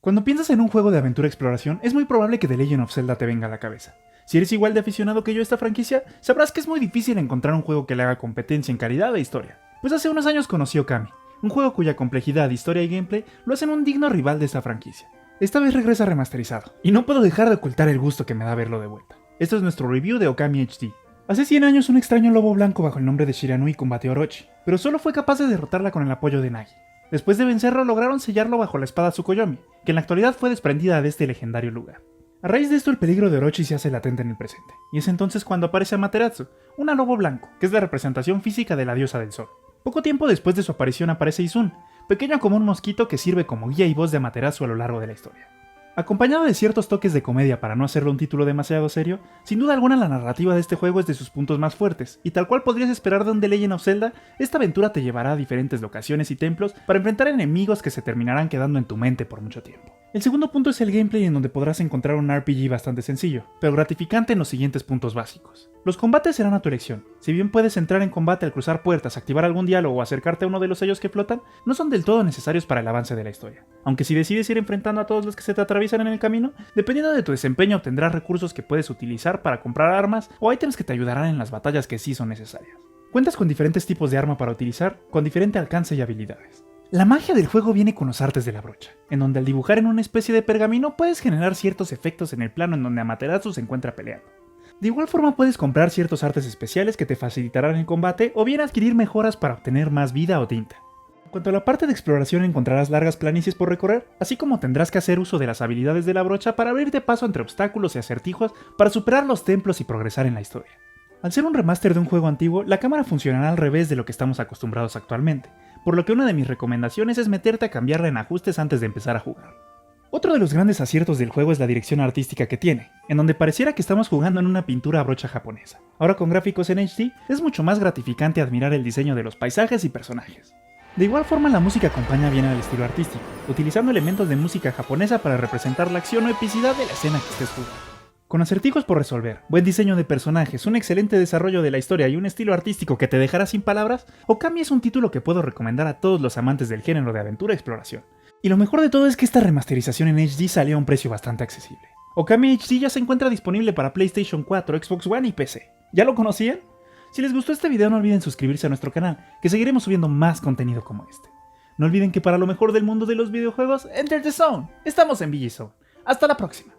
Cuando piensas en un juego de aventura-exploración, es muy probable que The Legend of Zelda te venga a la cabeza. Si eres igual de aficionado que yo a esta franquicia, sabrás que es muy difícil encontrar un juego que le haga competencia en calidad e historia. Pues hace unos años conocí Okami, un juego cuya complejidad, historia y gameplay lo hacen un digno rival de esta franquicia. Esta vez regresa remasterizado, y no puedo dejar de ocultar el gusto que me da verlo de vuelta. Esto es nuestro review de Okami HD. Hace 100 años un extraño lobo blanco bajo el nombre de Shiranui combatió a Orochi, pero solo fue capaz de derrotarla con el apoyo de Nagi. Después de vencerlo lograron sellarlo bajo la espada Tsukuyomi, que en la actualidad fue desprendida de este legendario lugar. A raíz de esto el peligro de Orochi se hace latente en el presente, y es entonces cuando aparece Amaterasu, una lobo blanco, que es la representación física de la diosa del sol. Poco tiempo después de su aparición aparece Izun, pequeño como un mosquito que sirve como guía y voz de Amaterasu a lo largo de la historia. Acompañado de ciertos toques de comedia para no hacerlo un título demasiado serio, sin duda alguna la narrativa de este juego es de sus puntos más fuertes, y tal cual podrías esperar de un The Legend of Zelda, esta aventura te llevará a diferentes locaciones y templos para enfrentar enemigos que se terminarán quedando en tu mente por mucho tiempo. El segundo punto es el gameplay, en donde podrás encontrar un RPG bastante sencillo, pero gratificante en los siguientes puntos básicos. Los combates serán a tu elección. Si bien puedes entrar en combate al cruzar puertas, activar algún diálogo o acercarte a uno de los sellos que flotan, no son del todo necesarios para el avance de la historia. Aunque si decides ir enfrentando a todos los que se te atraviesan en el camino, dependiendo de tu desempeño obtendrás recursos que puedes utilizar para comprar armas o ítems que te ayudarán en las batallas que sí son necesarias. Cuentas con diferentes tipos de arma para utilizar, con diferente alcance y habilidades. La magia del juego viene con los artes de la brocha, en donde al dibujar en una especie de pergamino puedes generar ciertos efectos en el plano en donde Amaterasu se encuentra peleando. De igual forma puedes comprar ciertos artes especiales que te facilitarán el combate o bien adquirir mejoras para obtener más vida o tinta. En cuanto a la parte de exploración, encontrarás largas planicies por recorrer, así como tendrás que hacer uso de las habilidades de la brocha para abrirte paso entre obstáculos y acertijos para superar los templos y progresar en la historia. Al ser un remaster de un juego antiguo, la cámara funcionará al revés de lo que estamos acostumbrados actualmente, por lo que una de mis recomendaciones es meterte a cambiarla en ajustes antes de empezar a jugar. Otro de los grandes aciertos del juego es la dirección artística que tiene, en donde pareciera que estamos jugando en una pintura a brocha japonesa. Ahora con gráficos en HD, es mucho más gratificante admirar el diseño de los paisajes y personajes. De igual forma la música acompaña bien al estilo artístico, utilizando elementos de música japonesa para representar la acción o epicidad de la escena que estés jugando. Con acertijos por resolver, buen diseño de personajes, un excelente desarrollo de la historia y un estilo artístico que te dejará sin palabras, Okami es un título que puedo recomendar a todos los amantes del género de aventura y exploración. Y lo mejor de todo es que esta remasterización en HD salió a un precio bastante accesible. Okami HD ya se encuentra disponible para PlayStation 4, Xbox One y PC. ¿Ya lo conocían? Si les gustó este video no olviden suscribirse a nuestro canal, que seguiremos subiendo más contenido como este. No olviden que para lo mejor del mundo de los videojuegos, Enter the Zone. Estamos en VG Zone. Hasta la próxima.